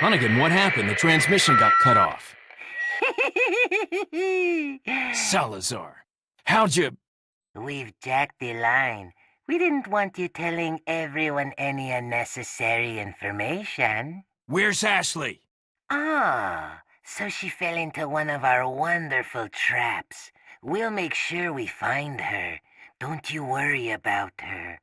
Hunnigan, what happened? The transmission got cut off. Salazar, how'd you... We've jacked the line. We didn't want you telling everyone any unnecessary information. Where's Ashley? Ah, so she fell into one of our wonderful traps. We'll make sure we find her. Don't you worry about her.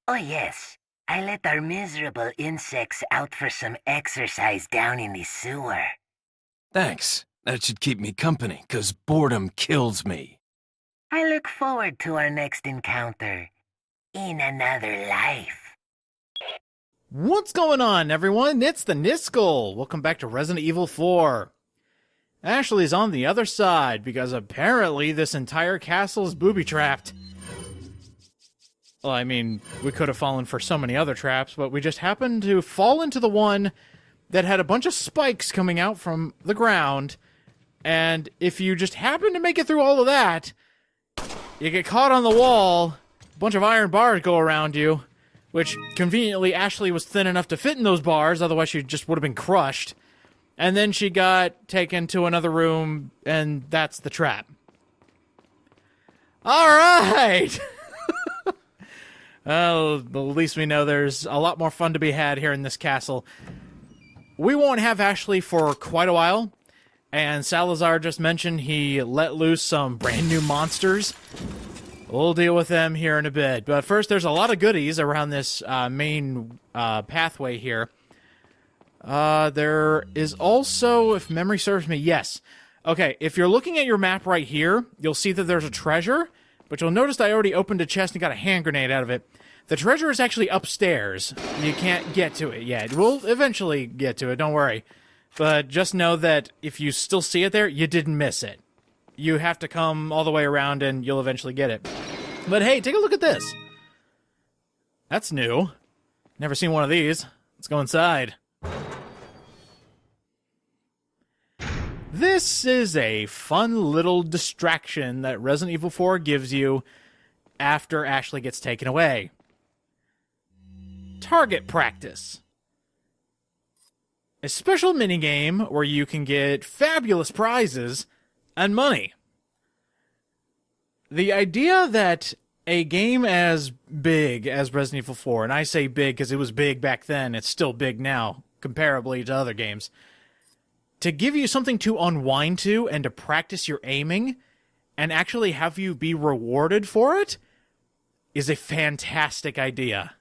Oh yes, I let our miserable insects out for some exercise down in the sewer. Thanks. That should keep me company, 'cause boredom kills me. I look forward to our next encounter. In another life. What's going on, everyone? It's the Niskel. Welcome back to Resident Evil 4. Ashley's on the other side, because apparently this entire castle is booby-trapped. Well, I mean, we could have fallen for so many other traps, but we just happened to fall into the one that had a bunch of spikes coming out from the ground, and if you just happen to make it through all of that, you get caught on the wall, a bunch of iron bars go around you, which, conveniently, Ashley was thin enough to fit in those bars, otherwise she just would have been crushed. And then she got taken to another room, and that's the trap. Alright! Well, at least we know there's a lot more fun to be had here in this castle. We won't have Ashley for quite a while, and Salazar just mentioned he let loose some brand new monsters. We'll deal with them here in a bit. But first, there's a lot of goodies around this main pathway here. There is also, if memory serves me, yes. Okay, if you're looking at your map right here, you'll see that there's a treasure, but you'll notice I already opened a chest and got a hand grenade out of it. The treasure is actually upstairs. You can't get to it yet. We'll eventually get to it, don't worry. But just know that if you still see it there, you didn't miss it. You have to come all the way around and you'll eventually get it. But hey, take a look at this. That's new. Never seen one of these. Let's go inside. This is a fun little distraction that Resident Evil 4 gives you after Ashley gets taken away. Target practice. A special minigame where you can get fabulous prizes and money. The idea that a game as big as Resident Evil 4, and I say big because it was big back then, it's still big now, comparably to other games, to give you something to unwind to and to practice your aiming and actually have you be rewarded for it is a fantastic idea.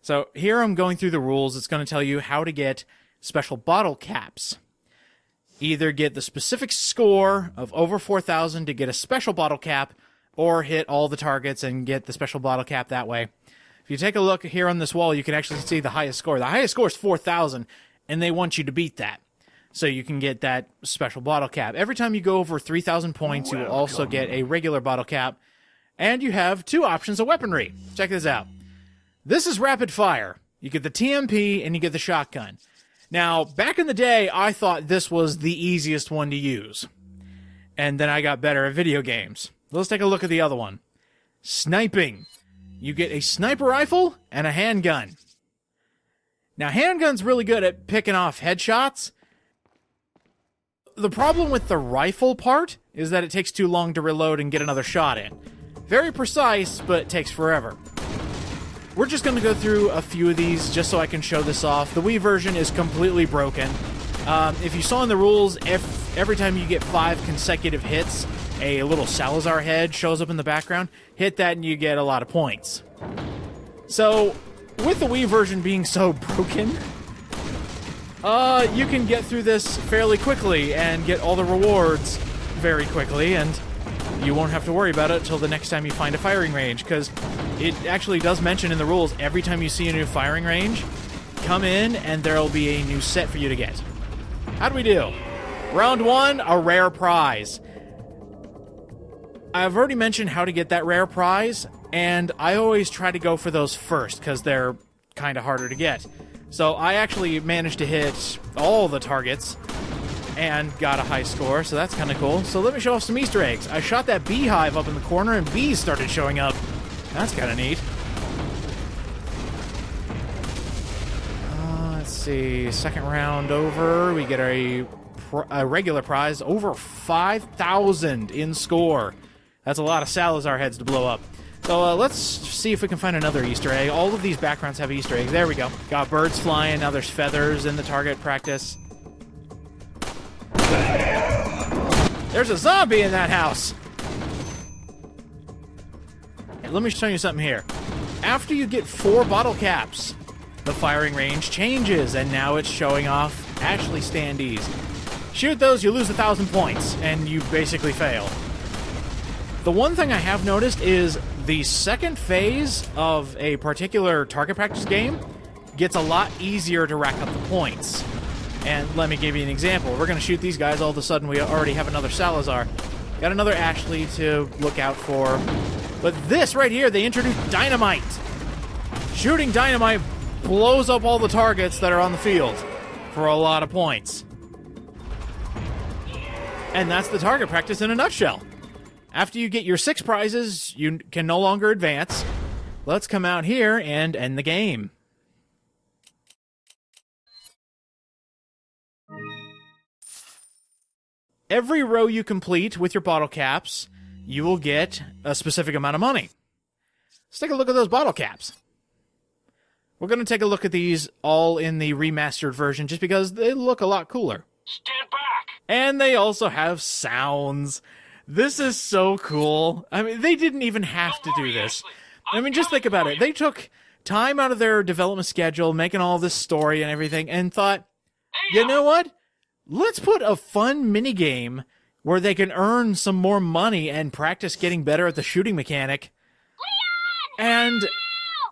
So here I'm going through the rules. It's going to tell you how to get special bottle caps. Either get the specific score of over 4,000 to get a special bottle cap, or hit all the targets and get the special bottle cap that way. If you take a look here on this wall, you can actually see the highest score. The highest score is 4,000, and they want you to beat that. So you can get that special bottle cap. Every time you go over 3,000 points, you will also get a regular bottle cap. And you have two options of weaponry. Check this out. This is rapid fire. You get the TMP and you get the shotgun. Now, back in the day, I thought this was the easiest one to use. And then I got better at video games. Let's take a look at the other one. Sniping. You get a sniper rifle and a handgun. Now, handgun's really good at picking off headshots. The problem with the rifle part is that it takes too long to reload and get another shot in. Very precise, but it takes forever. We're just going to go through a few of these just so I can show this off. The Wii version is completely broken. If you saw in the rules, if every time you get 5 consecutive hits, a little Salazar head shows up in the background, hit that and you get a lot of points. So, with the Wii version being so broken, you can get through this fairly quickly and get all the rewards very quickly, and you won't have to worry about it until the next time you find a firing range, because it actually does mention in the rules, every time you see a new firing range, come in and there'll be a new set for you to get. How do we do? Round 1, a rare prize. I've already mentioned how to get that rare prize, and I always try to go for those first, because they're kind of harder to get. So I actually managed to hit all the targets and got a high score, so that's kind of cool. So let me show off some Easter eggs. I shot that beehive up in the corner and bees started showing up. That's kind of neat. Let's see. Second round over. We get a regular prize. Over 5,000 in score. That's a lot of Salazar heads to blow up. So let's see if we can find another Easter egg. All of these backgrounds have Easter eggs. There we go. Got birds flying. Now there's feathers in the target practice. There's a zombie in that house. Hey, let me show you something here. After you get 4 bottle caps, the firing range changes, and now it's showing off Ashley standees. Shoot those, you lose 1,000 points, and you basically fail. The one thing I have noticed is the second phase of a particular target practice game gets a lot easier to rack up the points. And let me give you an example. We're going to shoot these guys. All of a sudden, we already have another Salazar. Got another Ashley to look out for. But this right here, they introduced dynamite. Shooting dynamite blows up all the targets that are on the field for a lot of points. And that's the target practice in a nutshell. After you get your 6 prizes, you can no longer advance. Let's come out here and end the game. Every row you complete with your bottle caps, you will get a specific amount of money. Let's take a look at those bottle caps. We're going to take a look at these all in the remastered version just because they look a lot cooler. Stand back! And they also have sounds. This is so cool. I mean, they didn't even have to do this. I mean, just think about it. They took time out of their development schedule, making all this story and everything, and thought, you know what? Let's put a fun minigame where they can earn some more money and practice getting better at the shooting mechanic. And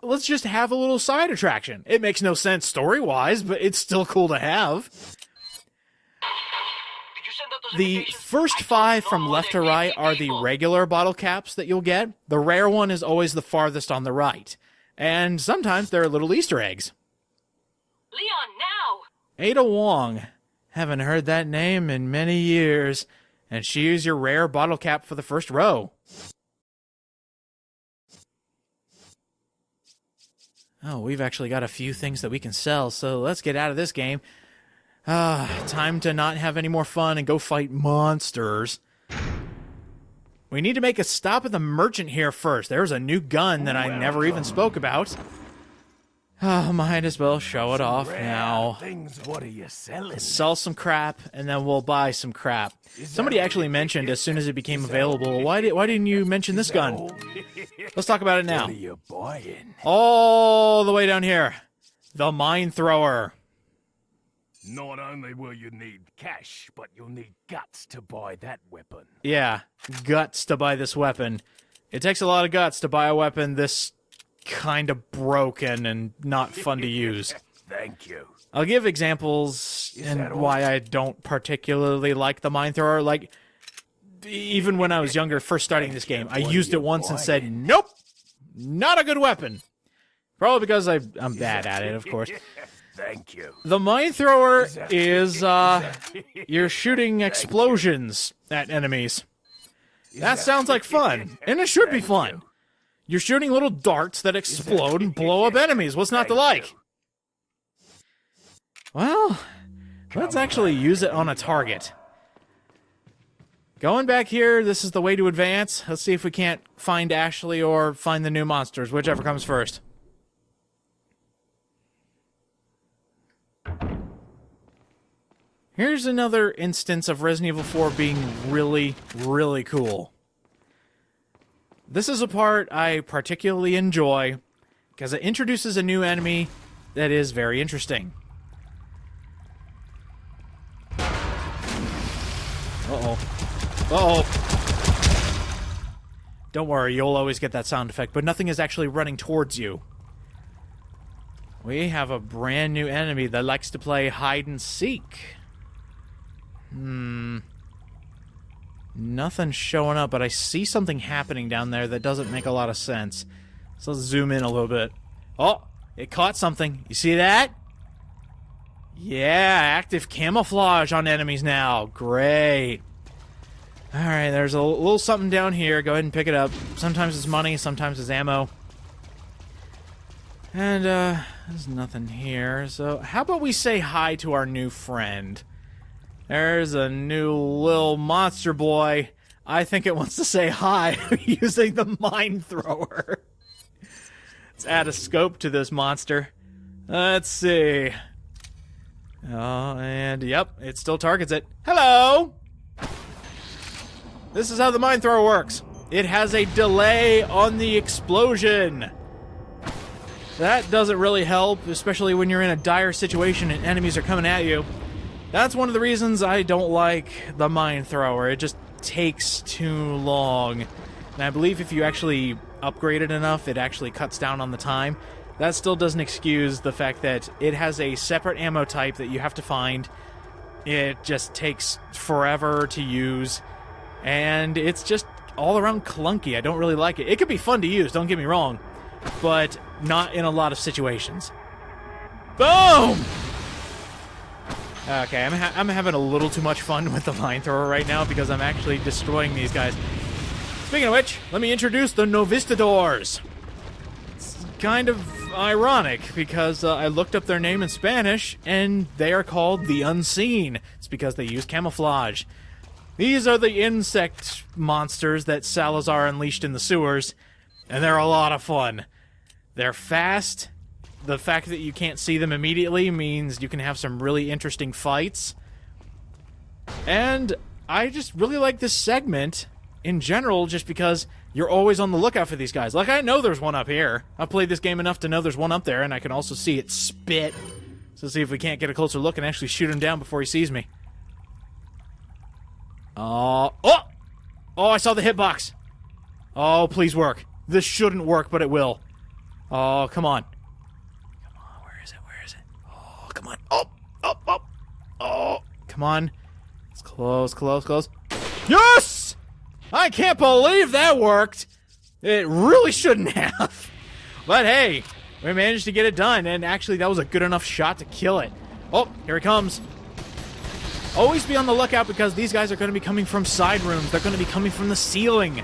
let's just have a little side attraction. It makes no sense story-wise, but it's still cool to have. The first 5 from left to right are the regular bottle caps that you'll get. The rare one is always the farthest on the right. And sometimes there are little Easter eggs. Leon, now! Ada Wong. Haven't heard that name in many years. And she is your rare bottle cap for the first row. Oh, we've actually got a few things that we can sell, so let's get out of this game. Time to not have any more fun and go fight monsters. We need to make a stop at the merchant here first. There's a new gun that I never even spoke about. Might as well show it off now. What are you selling? Sell some crap, and then we'll buy some crap. Somebody actually mentioned as soon as it became available, why didn't you mention this gun? Let's talk about it now. What are you buying? All the way down here. The mine thrower. Not only will you need cash, but you'll need guts to buy that weapon. Yeah, guts to buy this weapon. It takes a lot of guts to buy a weapon this kind of broken and not fun to use. Thank you. I'll give examples and why I don't particularly like the mine thrower. Like, even when I was younger, first starting this game, I used it once and said, nope, not a good weapon. Probably because I'm bad at it, of course. Thank you. The mine thrower is, you're shooting explosions at enemies. That sounds like fun, and it should be fun. You're shooting little darts that explode and blow up enemies. What's not to like? Well, let's actually use it on a target. Going back here, this is the way to advance. Let's see if we can't find Ashley or find the new monsters, whichever comes first. Here's another instance of Resident Evil 4 being really, really cool. This is a part I particularly enjoy because it introduces a new enemy that is very interesting. Uh-oh. Uh-oh. Don't worry, you'll always get that sound effect, but nothing is actually running towards you. We have a brand new enemy that likes to play hide and seek. Nothing's showing up, but I see something happening down there that doesn't make a lot of sense. So let's zoom in a little bit. Oh, it caught something. You see that? Yeah, active camouflage on enemies now. Great. Alright, there's a little something down here. Go ahead and pick it up. Sometimes it's money, sometimes it's ammo. And, There's nothing here, so how about we say hi to our new friend? There's a new little monster boy. I think it wants to say hi using the mine thrower. Let's add a scope to this monster. Let's see. Oh, and yep, it still targets it. Hello! This is how the mine thrower works. It has a delay on the explosion. That doesn't really help, especially when you're in a dire situation and enemies are coming at you. That's one of the reasons I don't like the mine thrower. It just takes too long. And I believe if you actually upgrade it enough, it actually cuts down on the time. That still doesn't excuse the fact that it has a separate ammo type that you have to find. It just takes forever to use. And it's just all around clunky. I don't really like it. It could be fun to use, don't get me wrong. But not in a lot of situations. Boom! Okay, I'm having a little too much fun with the mine thrower right now because I'm actually destroying these guys. Speaking of which, let me introduce the Novistadors. It's kind of ironic because I looked up their name in Spanish and they are called the Unseen. It's because they use camouflage. These are the insect monsters that Salazar unleashed in the sewers, and they're a lot of fun. They're fast. The fact that you can't see them immediately means you can have some really interesting fights. And I just really like this segment in general just because you're always on the lookout for these guys. Like, I know there's one up here. I've played this game enough to know there's one up there, and I can also see it spit. So see if we can't get a closer look and actually shoot him down before he sees me. Oh, I saw the hitbox. Oh, please work. This shouldn't work, but it will. Oh, come on. Come on, where is it? Oh, come on. Oh, come on. It's close. Yes! I can't believe that worked. It really shouldn't have. But hey, we managed to get it done, and actually that was a good enough shot to kill it. Oh, here he comes. Always be on the lookout because these guys are going to be coming from side rooms. They're going to be coming from the ceiling.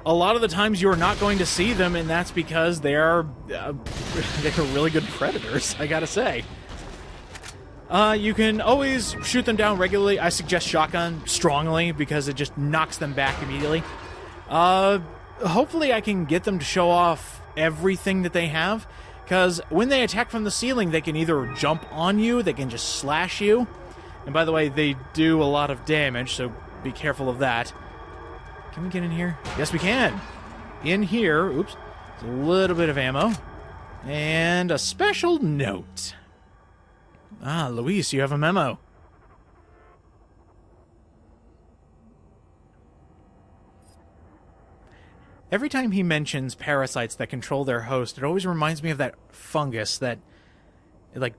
A lot of the times you're not going to see them, and that's because they're really good predators, I gotta say. You can always shoot them down regularly. I suggest shotgun strongly because it just knocks them back immediately. Hopefully I can get them to show off everything that they have, because when they attack from the ceiling, they can either jump on you, they can just slash you. And by the way, they do a lot of damage, so be careful of that. Can we get in here? Yes, we can. In here, oops, there's a little bit of ammo. And a special note. Ah, Luis, you have a memo. Every time he mentions parasites that control their host, it always reminds me of that fungus that, like,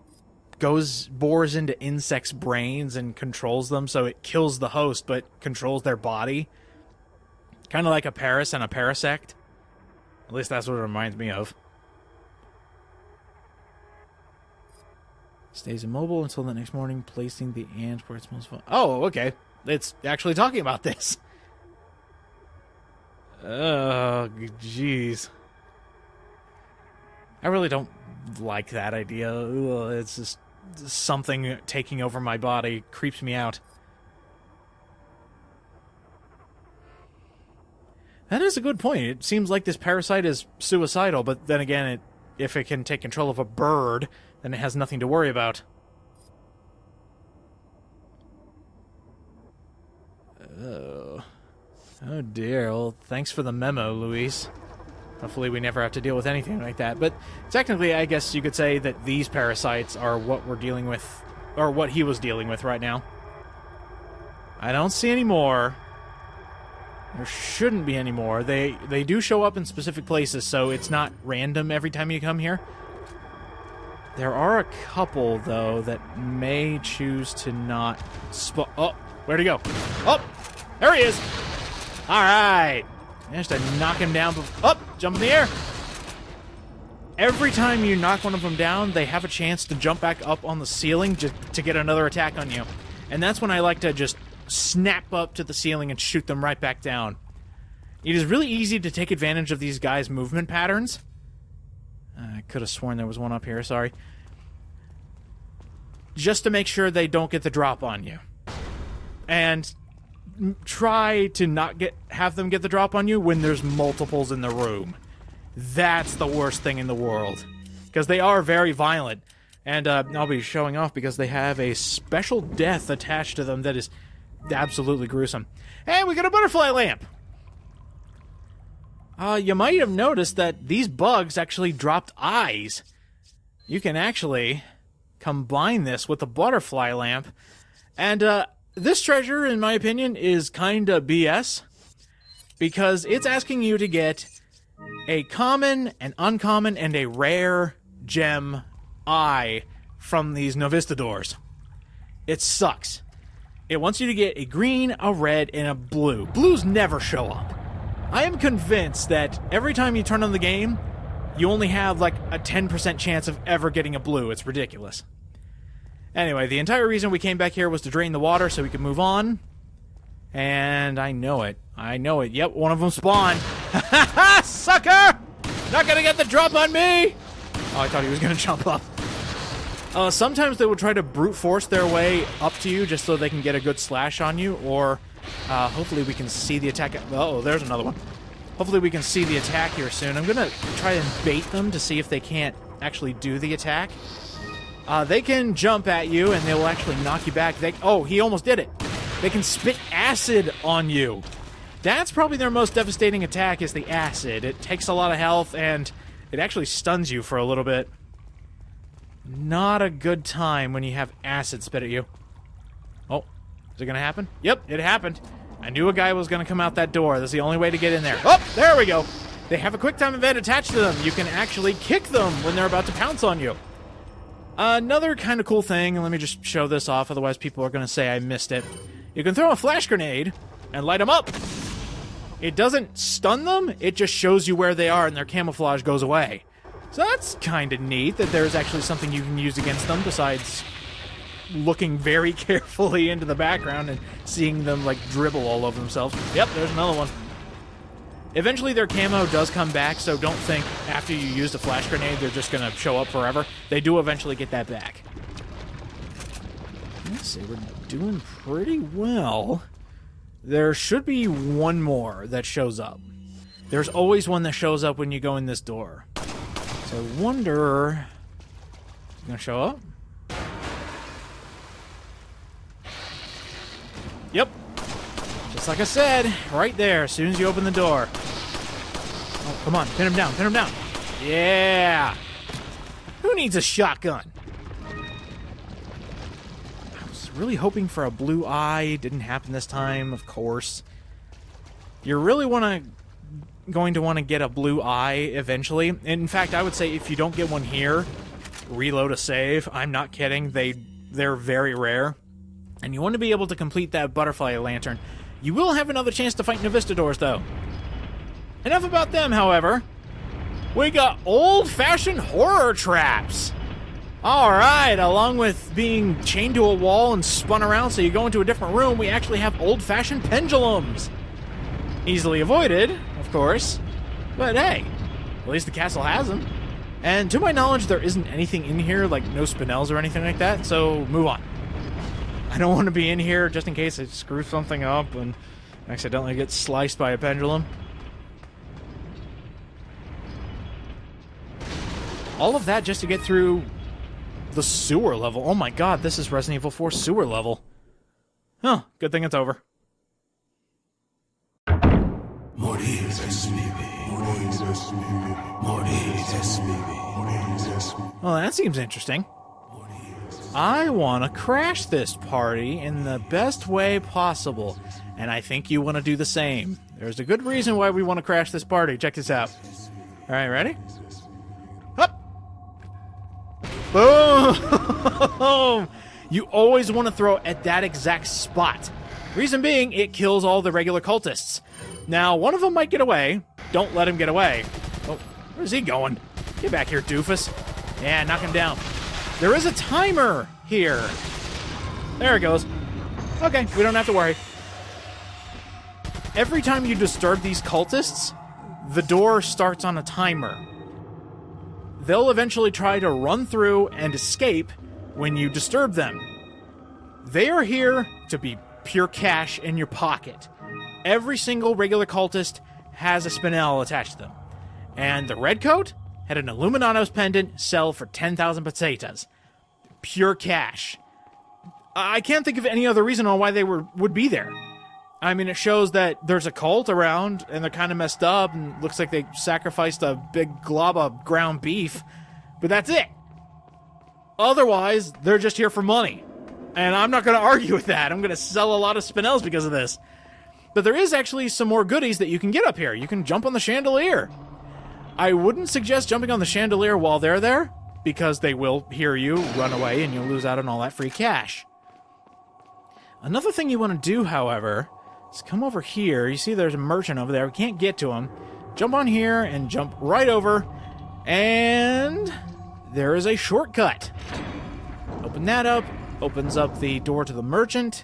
bores into insects' brains and controls them, so it kills the host but controls their body. Kind of like a paras and a parasect. At least that's what it reminds me of. Stays immobile until the next morning, placing the ant where it's most fun. Oh, okay. It's actually talking about this. Oh, jeez. I really don't like that idea. Ugh, it's just something taking over my body. Creeps me out. That is a good point. It seems like this parasite is suicidal, but then again, if it can take control of a bird, then it has nothing to worry about. Oh dear. Well, thanks for the memo, Luis. Hopefully we never have to deal with anything like that. But technically, I guess you could say that these parasites are what we're dealing with, or what he was dealing with right now. I don't see any more. There shouldn't be any more. They do show up in specific places, so it's not random every time you come here. There are a couple, though, that may choose to not spawn. Oh, where'd he go? Oh, there he is. All right. Managed to knock him down. Oh, jump in the air. Every time you knock one of them down, they have a chance to jump back up on the ceiling just to get another attack on you. And that's when I like to just snap up to the ceiling and shoot them right back down. It is really easy to take advantage of these guys' movement patterns. I could have sworn there was one up here, sorry. Just to make sure they don't get the drop on you. And try to not have them get the drop on you when there's multiples in the room. That's the worst thing in the world. Because they are very violent. And I'll be showing off because they have a special death attached to them that is absolutely gruesome. And we got a butterfly lamp! You might have noticed that these bugs actually dropped eyes. You can actually combine this with the butterfly lamp. And this treasure, in my opinion, is kinda BS. Because it's asking you to get a common, an uncommon, and a rare gem eye from these Novistadors. It sucks. It wants you to get a green, a red, and a blue. Blues never show up. I am convinced that every time you turn on the game, you only have like a 10% chance of ever getting a blue. It's ridiculous. Anyway, the entire reason we came back here was to drain the water so we could move on. And I know it. I know it. Yep, one of them spawned. Ha ha ha! Sucker! Not gonna get the drop on me! Oh, I thought he was gonna jump up. Sometimes they will try to brute force their way up to you just so they can get a good slash on you, or hopefully we can see the attack. Oh, there's another one. Hopefully we can see the attack here soon. I'm gonna try and bait them to see if they can't actually do the attack. They can jump at you and they will actually knock you back. Oh, he almost did it. They can spit acid on you. That's probably their most devastating attack, is the acid. It takes a lot of health and it actually stuns you for a little bit. Not a good time when you have acid spit at you. Oh, is it gonna happen? Yep, it happened. I knew a guy was gonna come out that door. That's the only way to get in there. Oh, there we go. They have a quick time event attached to them. You can actually kick them when they're about to pounce on you. Another kind of cool thing, and let me just show this off, otherwise people are gonna say I missed it. You can throw a flash grenade and light them up. It doesn't stun them, it just shows you where they are and their camouflage goes away. So that's kind of neat that there's actually something you can use against them besides looking very carefully into the background and seeing them, like, dribble all over themselves. Yep, there's another one. Eventually their camo does come back, so don't think after you use the flash grenade they're just going to show up forever. They do eventually get that back. Let's see, we're doing pretty well. There should be one more that shows up. There's always one that shows up when you go in this door. So I wonder... Is it going to show up? Yep. Just like I said, right there, as soon as you open the door. Oh, come on, pin him down, pin him down. Yeah! Who needs a shotgun? I was really hoping for a blue eye. Didn't happen this time, of course. You really going to want to get a blue eye eventually. In fact, I would say if you don't get one here, reload a save. I'm not kidding. They're very rare. And you want to be able to complete that butterfly lantern. You will have another chance to fight Novistadors, though. Enough about them, however. We got old-fashioned horror traps. Alright, along with being chained to a wall and spun around so you go into a different room, we actually have old-fashioned pendulums. Easily avoided, of course. But hey, at least the castle has them. And to my knowledge, there isn't anything in here, like no spinels or anything like that, so move on. I don't want to be in here just in case I screw something up and accidentally get sliced by a pendulum. All of that just to get through the sewer level. Oh my god, this is Resident Evil 4 sewer level. Huh, good thing it's over. Well, that seems interesting. I want to crash this party in the best way possible, and I think you want to do the same. There's a good reason why we want to crash this party. Check this out. Alright, ready? Up! Boom! You always want to throw at that exact spot. Reason being, it kills all the regular cultists. Now, one of them might get away. Don't let him get away. Oh, where's he going? Get back here, doofus. Yeah, knock him down. There is a timer here. There it goes. Okay, we don't have to worry. Every time you disturb these cultists, the door starts on a timer. they'll eventually try to run through and escape when you disturb them. They are here to be pure cash in your pocket. Every single regular cultist has a spinel attached to them. And the redcoat had an Illuminatos pendant sell for 10,000 pesetas. Pure cash. I can't think of any other reason on why they would be there. I mean, it shows that there's a cult around, and they're kind of messed up, and looks like they sacrificed a big glob of ground beef. But that's it. Otherwise, they're just here for money. And I'm not going to argue with that. I'm going to sell a lot of spinels because of this. But there is actually some more goodies that you can get up here. You can jump on the chandelier. I wouldn't suggest jumping on the chandelier while they're there, because they will hear you, run away, and you'll lose out on all that free cash. Another thing you want to do, however, is come over here. You see there's a merchant over there. We can't get to him. Jump on here and jump right over. And there is a shortcut. Open that up. Opens up the door to the merchant.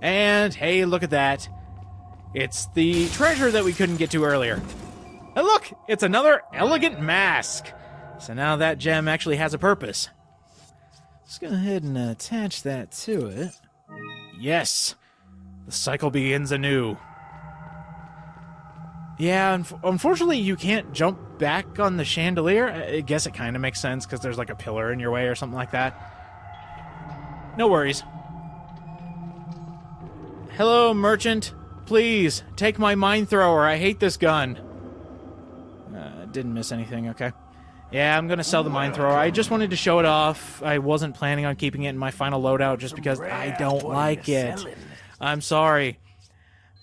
And, hey, look at that. It's the treasure that we couldn't get to earlier. And look, it's another elegant mask. So now that gem actually has a purpose. Let's go ahead and attach that to it. Yes. The cycle begins anew. Yeah, unfortunately you can't jump back on the chandelier. I guess it kind of makes sense because there's like a pillar in your way or something like that. No worries. Hello, merchant. Please, take my mine thrower. I hate this gun. Didn't miss anything, okay. Yeah, I'm gonna sell the mine thrower. I just wanted to show it off. I wasn't planning on keeping it in my final loadout just because I don't like it. I'm sorry.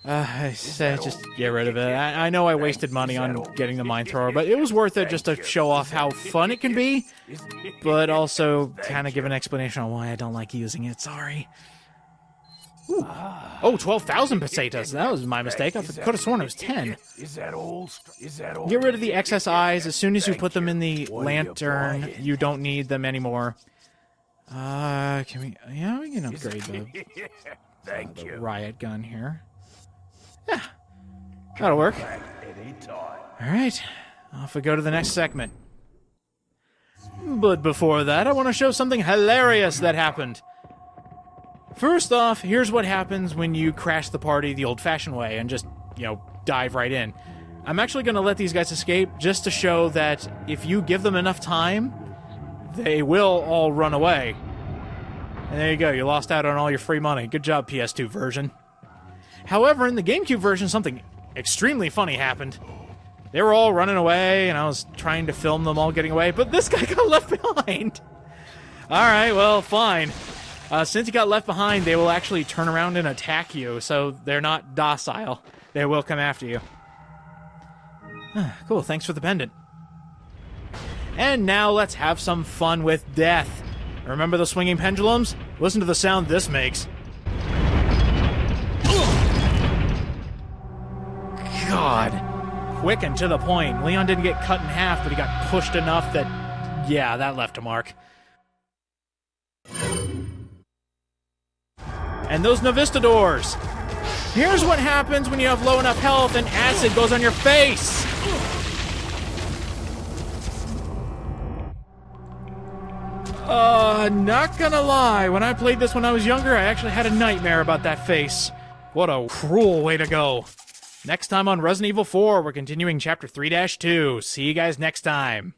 Just get rid of it. I know I wasted money on getting the mine thrower, but it was worth it just to show off how fun it can be, but also kind of give an explanation on why I don't like using it. Sorry. Ooh. Oh, 12,000 pesetas. That was my mistake. I could have sworn it was 10. Get rid of the excess eyes. As soon as you put them in the lantern, you don't need them anymore. Can we... Yeah, we can upgrade the riot gun here. Yeah, that'll work. Alright, off we go to the next segment. But before that, I want to show something hilarious that happened. First off, here's what happens when you crash the party the old-fashioned way and just, dive right in. I'm actually going to let these guys escape just to show that if you give them enough time, they will all run away. And there you go, you lost out on all your free money. Good job, PS2 version. However, in the GameCube version, something extremely funny happened. They were all running away, and I was trying to film them all getting away, but this guy got left behind. Alright, well, fine. Since he got left behind, they will actually turn around and attack you, so they're not docile. They will come after you. Cool, thanks for the pendant. And now let's have some fun with death. Remember the swinging pendulums? Listen to the sound this makes. God. Quick and to the point. Leon didn't get cut in half, but he got pushed enough that, yeah, that left a mark. And those Novistadors. Here's what happens when you have low enough health and acid goes on your face. Not gonna lie, when I played this when I was younger, I actually had a nightmare about that face. What a cruel way to go. Next time on Resident Evil 4, we're continuing Chapter 3-2. See you guys next time.